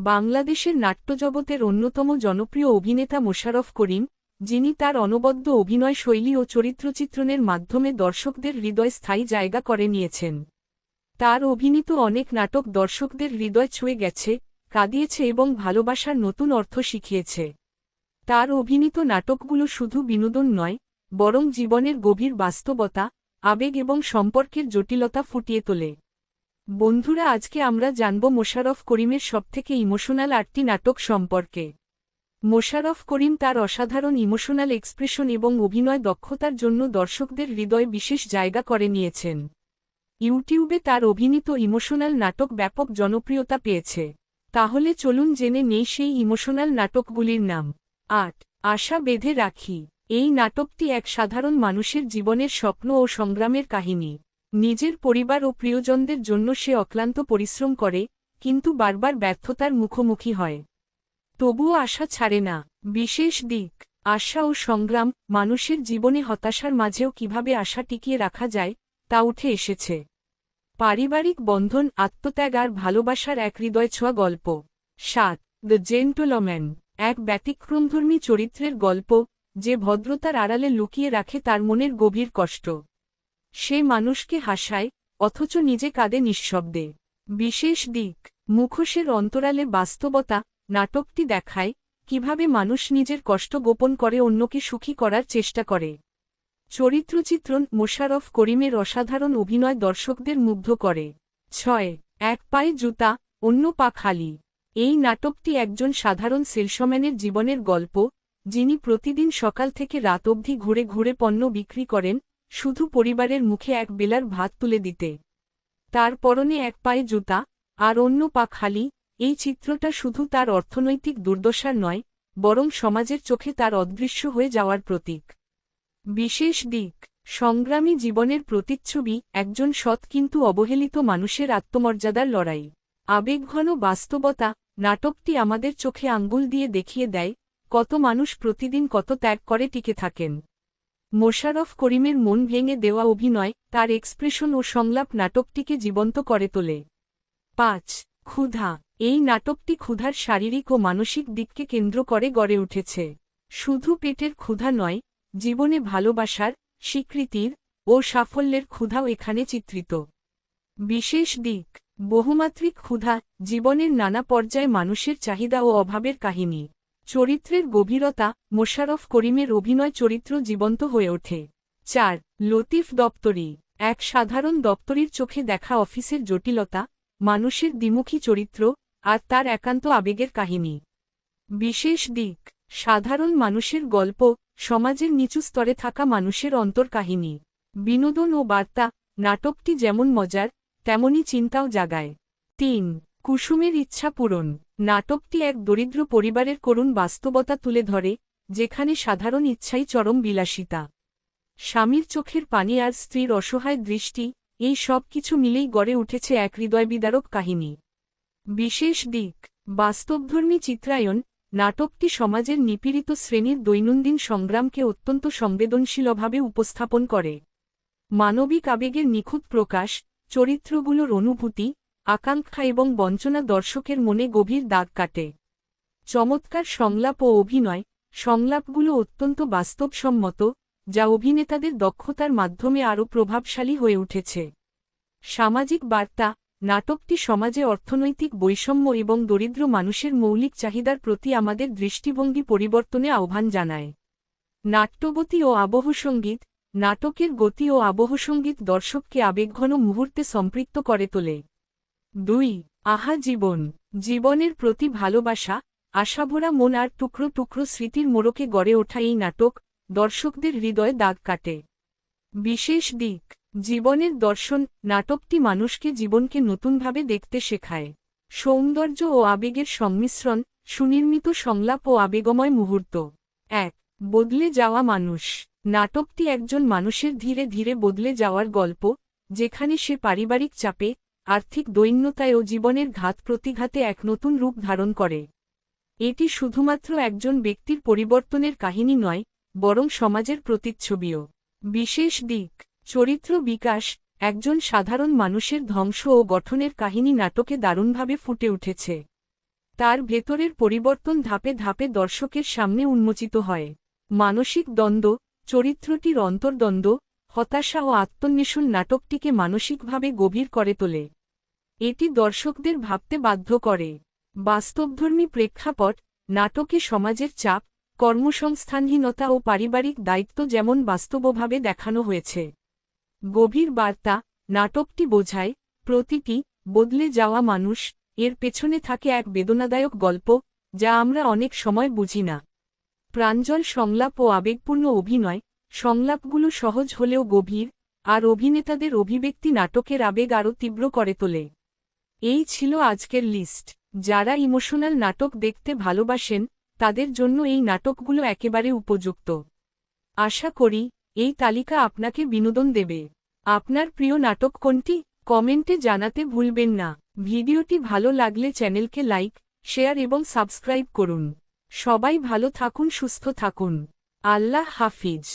বাংলাদেশের নাট্যজগতের অন্যতম জনপ্রিয় অভিনেতা মোশাররফ করিম, যিনি তার অনবদ্য অভিনয় শৈলী ও চরিত্রচিত্রণের মাধ্যমে দর্শকদের হৃদয় স্থায়ী জায়গা করে নিয়েছেন। তার অভিনীত অনেক নাটক দর্শকদের হৃদয় ছুঁয়ে গেছে, কাঁদিয়েছে এবং ভালোবাসার নতুন অর্থ শিখিয়েছে। তার অভিনীত নাটকগুলো শুধু বিনোদন নয়, বরং জীবনের গভীর বাস্তবতা, আবেগ এবং সম্পর্কের জটিলতা ফুটিয়ে তোলে। বন্ধুরা, আজকে আমরা জানব মোশাররফ করিমের সবথেকে ইমোশনাল 8টি নাটক সম্পর্কে। মোশাররফ করিম তার অসাধারণ ইমোশনাল এক্সপ্রেশন এবং অভিনয় দক্ষতার জন্য দর্শকদের হৃদয়ে বিশেষ জায়গা করে নিয়েছেন। ইউটিউবে তার অভিনীত ইমোশনাল নাটক ব্যাপক জনপ্রিয়তা পেয়েছে। তাহলে চলুন জেনে নেই সেই ইমোশনাল নাটকগুলির নাম। 8. আশা বেঁধে রাখি। এই নাটকটি এক সাধারণ মানুষের জীবনের স্বপ্ন ও সংগ্রামের কাহিনী। নিজের পরিবার ও প্রিয়জনদের জন্য সে অক্লান্ত পরিশ্রম করে, কিন্তু বারবার ব্যর্থতার মুখোমুখি হয়। তবুও আশা ছাড়ে না। বিশেষ দিক: আশা ও সংগ্রাম। মানুষের জীবনে হতাশার মাঝেও কিভাবে আশা টিকিয়ে রাখা যায়, তা উঠে এসেছে। পারিবারিক বন্ধন, আত্মত্যাগ আর ভালোবাসার এক হৃদয় ছোঁয়া গল্প। 7. The gentleman. এক ব্যতিক্রমধর্মী চরিত্রের গল্প, যে ভদ্রতার আড়ালে লুকিয়ে রাখে তার মনের গভীর কষ্ট। সে মানুষকে হাসায়, অথচ নিজে কাঁদে নিঃশব্দে। বিশেষ দিক: মুখোশের অন্তরালে বাস্তবতা। নাটকটি দেখায় কিভাবে মানুষ নিজের কষ্ট গোপন করে অন্যকে সুখী করার চেষ্টা করে। চরিত্রচিত্রণ: মোশাররফ করিমের অসাধারণ অভিনয় দর্শকদের মুগ্ধ করে। 6. এক পায়ে জুতা, অন্য পা খালি। এই নাটকটি একজন সাধারণ সেলসম্যানের জীবনের গল্প, যিনি প্রতিদিন সকাল থেকে রাত অবধি ঘুরে ঘুরে পণ্য বিক্রি করেন, শুধু পরিবারের মুখে এক বেলার ভাত তুলে দিতে। তার পরনে এক পায়ে জুতা, আর অন্য পা খালি। এই চিত্রটা শুধু তার অর্থনৈতিক দুর্দশার নয়, বরং সমাজের চোখে তার অদৃশ্য হয়ে যাওয়ার প্রতীক। বিশেষ দিক: সংগ্রামী জীবনের প্রতিচ্ছবি, একজন সৎ কিন্তু অবহেলিত মানুষের আত্মমর্যাদার লড়াই। আবেগঘন বাস্তবতা। নাটকটি আমাদের চোখে আঙ্গুল দিয়ে দেখিয়ে দেয়, কত মানুষ প্রতিদিন কত ত্যাগ করে টিকে থাকেন। মোশাররফ করিমের মন ভেঙে দেওয়া অভিনয়, তার এক্সপ্রেশন ও সংলাপ নাটকটিকে জীবন্ত করে তোলে। 5. ক্ষুধা। এই নাটকটি ক্ষুধার শারীরিক ও মানসিক দিককে কেন্দ্র করে গড়ে উঠেছে। শুধু পেটের ক্ষুধা নয়, জীবনে ভালোবাসার, স্বীকৃতির ও সাফল্যের ক্ষুধাও এখানে চিত্রিত। বিশেষ দিক: বহুমাত্রিক ক্ষুধা, জীবনের নানা পর্যায়ে মানুষের চাহিদা ও অভাবের কাহিনী। চরিত্রের গভীরতা। মোশাররফ করিমের অভিনয় চরিত্র জীবন্ত হয়ে ওঠে। 4. লতিফ দপ্তরি। এক সাধারণ দপ্তরির চোখে দেখা অফিসের জটিলতা, মানুষের দ্বিমুখী চরিত্র, আর তার একান্ত আবেগের কাহিনী। বিশেষ দিক: সাধারণ মানুষের গল্প, সমাজের নিচু স্তরে থাকা মানুষের অন্তর্কাহিনী। বিনোদন ও বার্তা। নাটকটি যেমন মজার, তেমনি চিন্তাও জাগায়। 3. কুসুমের ইচ্ছা পূরণ। নাটকটি এক দরিদ্র পরিবারের করুণ বাস্তবতা তুলে ধরে, যেখানে সাধারণ ইচ্ছাই চরম বিলাসিতা। স্বামীর চোখের পানি আর স্ত্রীর অসহায় দৃষ্টি, এই সব কিছু মিলেই গড়ে উঠেছে এক হৃদয়বিদারক কাহিনী। বিশেষ দিক: বাস্তবধর্মী চিত্রায়ন। নাটকটি সমাজের নিপীড়িত শ্রেণীর দৈনন্দিন সংগ্রামকে অত্যন্ত সংবেদনশীলভাবে উপস্থাপন করে। মানবিক আবেগের নিখুঁত প্রকাশ, চরিত্রগুলোর অনুভূতি, আকাঙ্ক্ষা এবং বঞ্চনা দর্শকের মনে গভীর দাগ কাটে। চমৎকার সংলাপ ও অভিনয়। সংলাপগুলো অত্যন্ত বাস্তবসম্মত, যা অভিনেতাদের দক্ষতার মাধ্যমে আরও প্রভাবশালী হয়ে উঠেছে। সামাজিক বার্তা। নাটকটি সমাজে অর্থনৈতিক বৈষম্য এবং দরিদ্র মানুষের মৌলিক চাহিদার প্রতি আমাদের দৃষ্টিভঙ্গি পরিবর্তনে আহ্বান জানায়। নাট্যগতি ও আবহসঙ্গীত। নাটকের গতি ও আবহসঙ্গীত দর্শককে আবেগঘন মুহূর্তে সম্পৃক্ত করে তোলে। 2. আহা জীবন। জীবনের প্রতি ভালোবাসা, আশাভরা মন আর টুকরো টুকরো স্মৃতির মোড়কে গড়ে ওঠা এই নাটক দর্শকদের হৃদয়ে দাগ কাটে। বিশেষ দিক: জীবনের দর্শন। নাটকটি মানুষকে জীবনকে নতুনভাবে দেখতে শেখায়। সৌন্দর্য ও আবেগের সংমিশ্রণ, সুনির্মিত সংলাপ ও আবেগময় মুহূর্ত। 1. বদলে যাওয়া মানুষ। নাটকটি একজন মানুষের ধীরে ধীরে বদলে যাওয়ার গল্প, যেখানে সে পারিবারিক চাপে, আর্থিক দৈন্যতায় ও জীবনের ঘাত প্রতিঘাতে এক নতুন রূপ ধারণ করে। এটি শুধুমাত্র একজন ব্যক্তির পরিবর্তনের কাহিনী নয়, বরং সমাজের প্রতিচ্ছবিও। বিশেষ দিক: চরিত্র বিকাশ। একজন সাধারণ মানুষের ধ্বংস ও গঠনের কাহিনী নাটকে দারুণভাবে ফুটে উঠেছে। তার ভেতরের পরিবর্তন ধাপে ধাপে দর্শকের সামনে উন্মোচিত হয়। মানসিক দ্বন্দ্ব, চরিত্রটির অন্তর্দ্বন্দ্ব, হতাশা ও আত্মন্বেষণ নাটকটিকে মানসিকভাবে গভীর করে তোলে। এটি দর্শকদের ভাবতে বাধ্য করে। বাস্তবধর্মী প্রেক্ষাপট, নাটকে সমাজের চাপ, কর্মসংস্থানহীনতা ও পারিবারিক দায়িত্ব যেমন বাস্তবভাবে দেখানো হয়েছে। গভীর বার্তা, নাটকটি বোঝায়, প্রতিটি বদলে যাওয়া মানুষ এর পেছনে থাকে এক বেদনাদায়ক গল্প, যা আমরা অনেক সময় বুঝি না। প্রাঞ্জল সংলাপ ও আবেগপূর্ণ অভিনয়, সংলাপগুলো সহজ হলেও গভীর, আর অভিনেতাদের অভিব্যক্তি নাটকের আবেগ আরও তীব্র করে তোলে। এই ছিল আজকের লিস্ট। যারা ইমোশনাল নাটক দেখতে ভালোবাসেন, তাদের জন্য এই নাটকগুলো একেবারে উপযুক্ত। আশা করি এই তালিকা আপনাকে বিনোদন দেবে। আপনার প্রিয় নাটক কোনটি? কমেন্টে জানাতে ভুলবেন না। ভিডিওটি ভালো লাগলে চ্যানেলকে লাইক, শেয়ার এবং সাবস্ক্রাইব করুন। সবাই ভালো থাকুন, সুস্থ থাকুন। আল্লাহ হাফিজ।